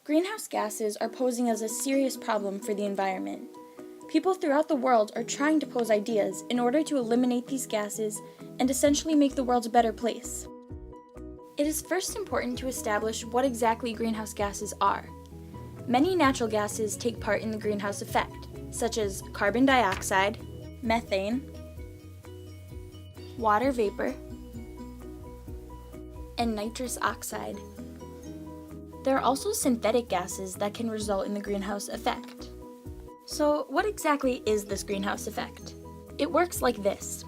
Greenhouse gases are posing as a serious problem for the environment. People throughout the world are trying to pose ideas in order to eliminate these gases and essentially make the world a better place. It is first important to establish what exactly greenhouse gases are. Many natural gases take part in the greenhouse effect, such as carbon dioxide, methane, water vapor, and nitrous oxide. There are also synthetic gases that can result in the greenhouse effect. So, what exactly is this greenhouse effect? It works like this.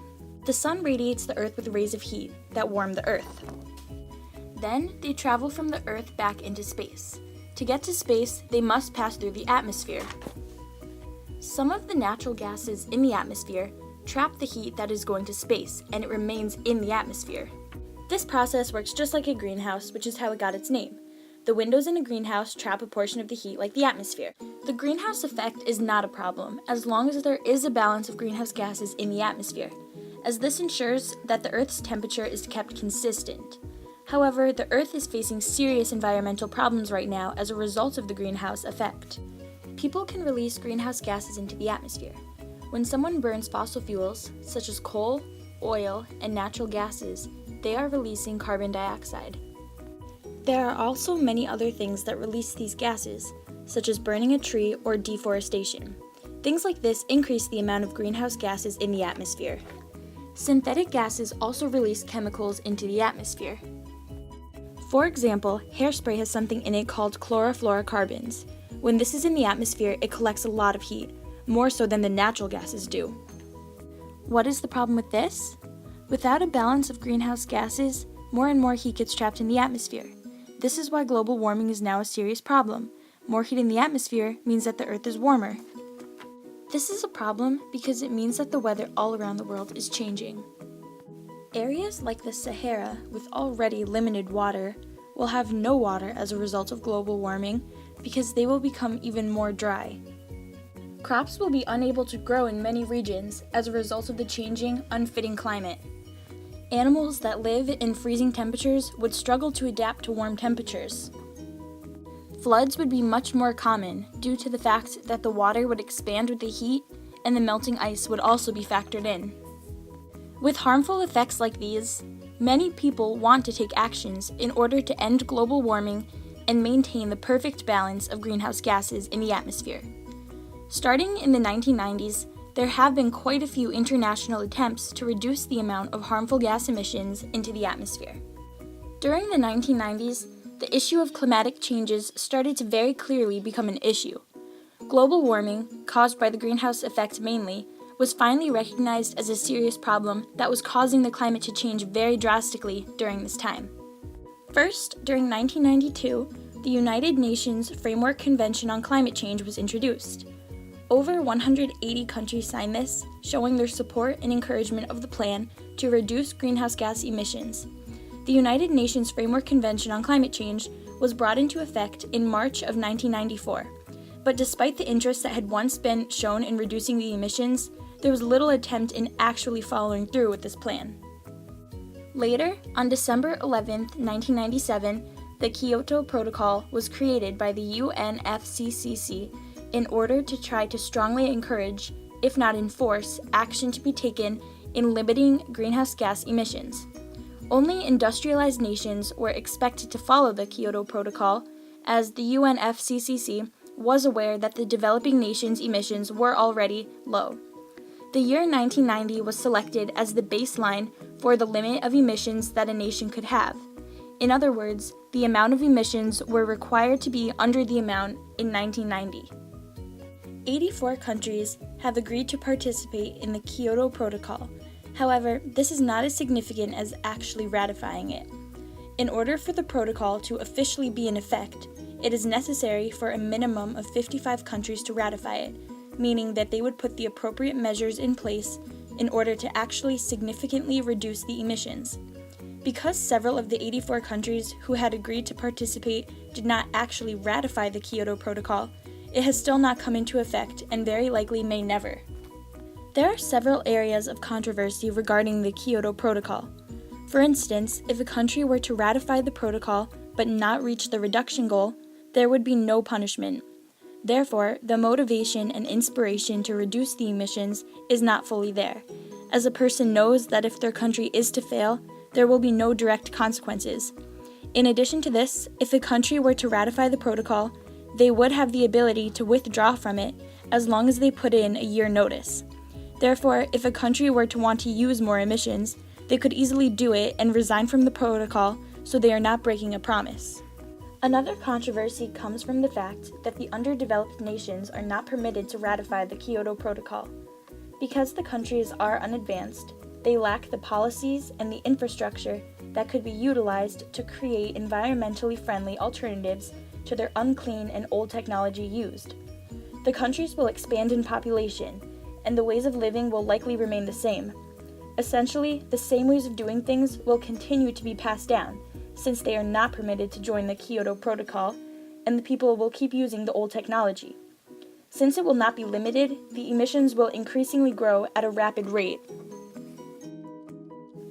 The sun radiates the Earth with rays of heat that warm the Earth. Then, they travel from the Earth back into space. To get to space, they must pass through the atmosphere. Some of the natural gases in the atmosphere trap the heat that is going to space, and it remains in the atmosphere. This process works just like a greenhouse, which is how it got its name. The windows in a greenhouse trap a portion of the heat like the atmosphere. The greenhouse effect is not a problem, as long as there is a balance of greenhouse gases in the atmosphere, as this ensures that the Earth's temperature is kept consistent. However, the Earth is facing serious environmental problems right now as a result of the greenhouse effect. People can release greenhouse gases into the atmosphere. When someone burns fossil fuels, such as coal, oil, and natural gases, they are releasing carbon dioxide. There are also many other things that release these gases, such as burning a tree or deforestation. Things like this increase the amount of greenhouse gases in the atmosphere. Synthetic gases also release chemicals into the atmosphere. For example, hairspray has something in it called chlorofluorocarbons. When this is in the atmosphere, it collects a lot of heat, more so than the natural gases do. What is the problem with this? Without a balance of greenhouse gases, more and more heat gets trapped in the atmosphere. This is why global warming is now a serious problem. More heat in the atmosphere means that the Earth is warmer. This is a problem because it means that the weather all around the world is changing. Areas like the Sahara, with already limited water, will have no water as a result of global warming because they will become even more dry. Crops will be unable to grow in many regions as a result of the changing, unfitting climate. Animals that live in freezing temperatures would struggle to adapt to warm temperatures. Floods would be much more common due to the fact that the water would expand with the heat and the melting ice would also be factored in. With harmful effects like these, many people want to take actions in order to end global warming and maintain the perfect balance of greenhouse gases in the atmosphere. Starting in the 1990s, there have been quite a few international attempts to reduce the amount of harmful gas emissions into the atmosphere. During the 1990s, the issue of climatic changes started to very clearly become an issue. Global warming, caused by the greenhouse effect mainly, was finally recognized as a serious problem that was causing the climate to change very drastically during this time. First, during 1992, the United Nations Framework Convention on Climate Change was introduced. Over 180 countries signed this, showing their support and encouragement of the plan to reduce greenhouse gas emissions. The United Nations Framework Convention on Climate Change was brought into effect in March of 1994, but despite the interest that had once been shown in reducing the emissions, there was little attempt in actually following through with this plan. Later, on December 11, 1997, the Kyoto Protocol was created by the UNFCCC in order to try to strongly encourage, if not enforce, action to be taken in limiting greenhouse gas emissions. Only industrialized nations were expected to follow the Kyoto Protocol, as the UNFCCC was aware that the developing nations' emissions were already low. The year 1990 was selected as the baseline for the limit of emissions that a nation could have. In other words, the amount of emissions were required to be under the amount in 1990. 84 countries have agreed to participate in the Kyoto Protocol. However, this is not as significant as actually ratifying it. In order for the protocol to officially be in effect, it is necessary for a minimum of 55 countries to ratify it, meaning that they would put the appropriate measures in place in order to actually significantly reduce the emissions. Because several of the 84 countries who had agreed to participate did not actually ratify the Kyoto Protocol, it has still not come into effect and very likely may never. There are several areas of controversy regarding the Kyoto Protocol. For instance, if a country were to ratify the protocol but not reach the reduction goal, there would be no punishment. Therefore, the motivation and inspiration to reduce the emissions is not fully there, as a person knows that if their country is to fail, there will be no direct consequences. In addition to this, if a country were to ratify the protocol, they would have the ability to withdraw from it as long as they put in a year notice. Therefore, if a country were to want to use more emissions, they could easily do it and resign from the protocol so they are not breaking a promise. Another controversy comes from the fact that the underdeveloped nations are not permitted to ratify the Kyoto Protocol. Because the countries are unadvanced, they lack the policies and the infrastructure that could be utilized to create environmentally friendly alternatives to their unclean and old technology used. The countries will expand in population, and the ways of living will likely remain the same. Essentially, the same ways of doing things will continue to be passed down, since they are not permitted to join the Kyoto Protocol, and the people will keep using the old technology. Since it will not be limited, the emissions will increasingly grow at a rapid rate.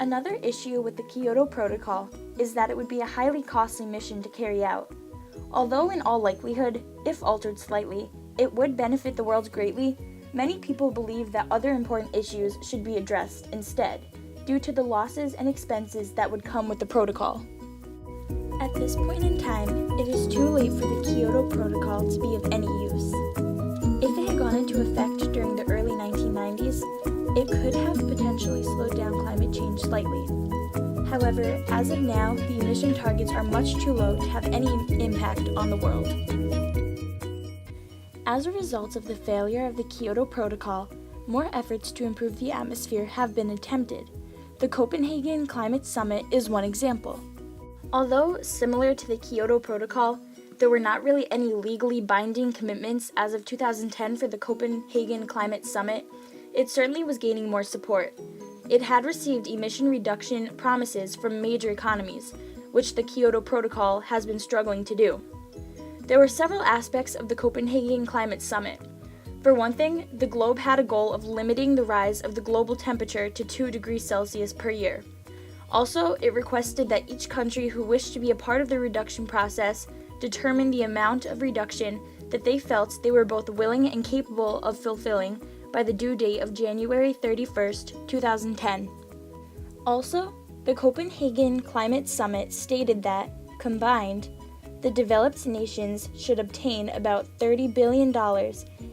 Another issue with the Kyoto Protocol is that it would be a highly costly mission to carry out. Although in all likelihood, if altered slightly, it would benefit the world greatly, many people believe that other important issues should be addressed instead, due to the losses and expenses that would come with the protocol. At this point in time, it is too late for the Kyoto Protocol to be of any use. If it had gone into effect during the early 1990s, it could have potentially slowed down climate change slightly. However, as of now, the emission targets are much too low to have any impact on the world. As a result of the failure of the Kyoto Protocol, more efforts to improve the atmosphere have been attempted. The Copenhagen Climate Summit is one example. Although similar to the Kyoto Protocol, there were not really any legally binding commitments as of 2010 for the Copenhagen Climate Summit, it certainly was gaining more support. It had received emission reduction promises from major economies, which the Kyoto Protocol has been struggling to do. There were several aspects of the Copenhagen Climate Summit. For one thing, the globe had a goal of limiting the rise of the global temperature to 2 degrees Celsius per year. Also, it requested that each country who wished to be a part of the reduction process determine the amount of reduction that they felt they were both willing and capable of fulfilling by the due date of January 31st, 2010. Also, the Copenhagen Climate Summit stated that, combined, the developed nations should obtain about $30 billion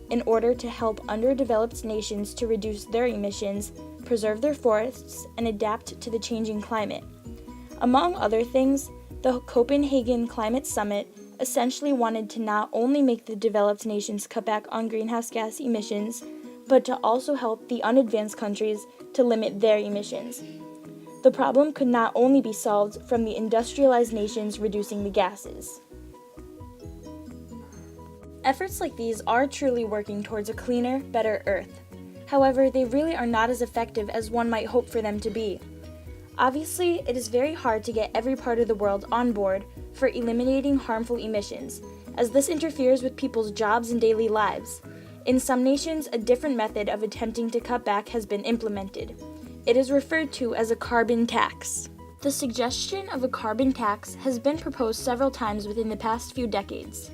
in order to help underdeveloped nations to reduce their emissions, preserve their forests, and adapt to the changing climate. Among other things, the Copenhagen Climate Summit essentially wanted to not only make the developed nations cut back on greenhouse gas emissions, but to also help the unadvanced countries to limit their emissions. The problem could not only be solved from the industrialized nations reducing the gases. Efforts like these are truly working towards a cleaner, better Earth. However, they really are not as effective as one might hope for them to be. Obviously, it is very hard to get every part of the world on board for eliminating harmful emissions, as this interferes with people's jobs and daily lives. In some nations, a different method of attempting to cut back has been implemented. It is referred to as a carbon tax. The suggestion of a carbon tax has been proposed several times within the past few decades.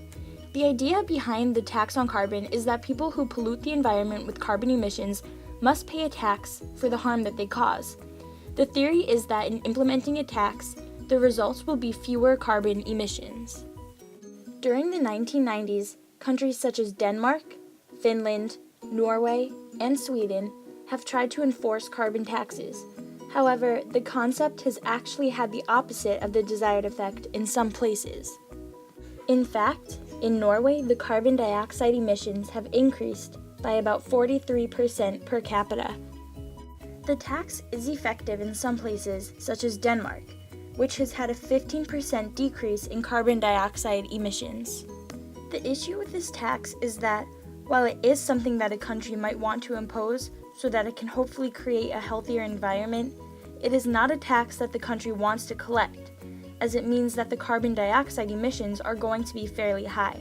The idea behind the tax on carbon is that people who pollute the environment with carbon emissions must pay a tax for the harm that they cause. The theory is that in implementing a tax, the results will be fewer carbon emissions. During the 1990s, countries such as Denmark, Finland, Norway, and Sweden have tried to enforce carbon taxes. However, the concept has actually had the opposite of the desired effect in some places. In fact, in Norway, the carbon dioxide emissions have increased by about 43% per capita. The tax is effective in some places, such as Denmark, which has had a 15% decrease in carbon dioxide emissions. The issue with this tax is that, while it is something that a country might want to impose so that it can hopefully create a healthier environment, it is not a tax that the country wants to collect, as it means that the carbon dioxide emissions are going to be fairly high.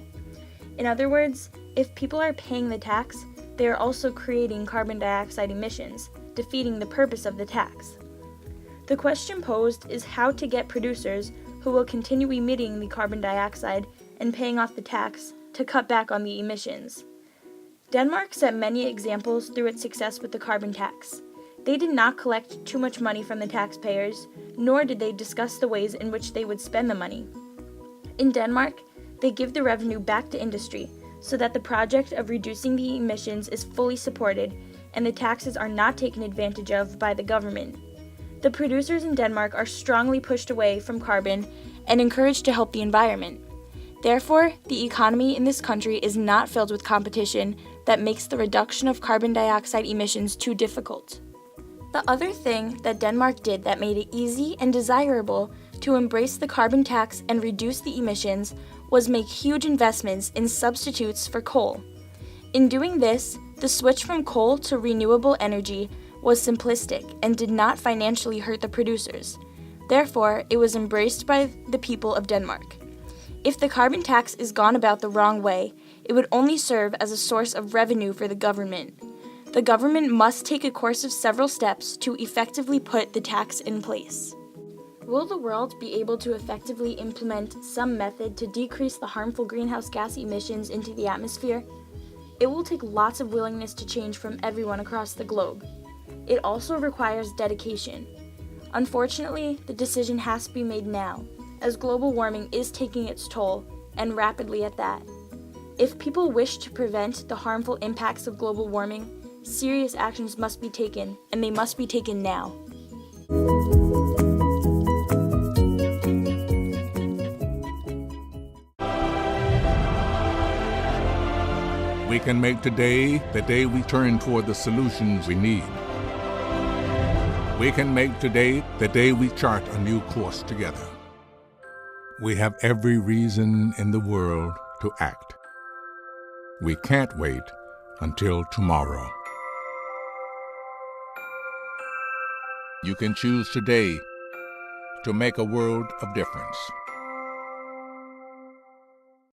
In other words, if people are paying the tax, they are also creating carbon dioxide emissions, defeating the purpose of the tax. The question posed is how to get producers who will continue emitting the carbon dioxide and paying off the tax to cut back on the emissions. Denmark set many examples through its success with the carbon tax. They did not collect too much money from the taxpayers, nor did they discuss the ways in which they would spend the money. In Denmark, they give the revenue back to industry so that the project of reducing the emissions is fully supported and the taxes are not taken advantage of by the government. The producers in Denmark are strongly pushed away from carbon and encouraged to help the environment. Therefore, the economy in this country is not filled with competition that makes the reduction of carbon dioxide emissions too difficult. The other thing that Denmark did that made it easy and desirable to embrace the carbon tax and reduce the emissions was make huge investments in substitutes for coal. In doing this, the switch from coal to renewable energy was simplistic and did not financially hurt the producers. Therefore, it was embraced by the people of Denmark. If the carbon tax is gone about the wrong way, it would only serve as a source of revenue for the government. The government must take a course of several steps to effectively put the tax in place. Will the world be able to effectively implement some method to decrease the harmful greenhouse gas emissions into the atmosphere? It will take lots of willingness to change from everyone across the globe. It also requires dedication. Unfortunately, the decision has to be made now, as global warming is taking its toll, and rapidly at that. If people wish to prevent the harmful impacts of global warming, serious actions must be taken, and they must be taken now. We can make today the day we turn toward the solutions we need. We can make today the day we chart a new course together. We have every reason in the world to act. We can't wait until tomorrow. You can choose today to make a world of difference.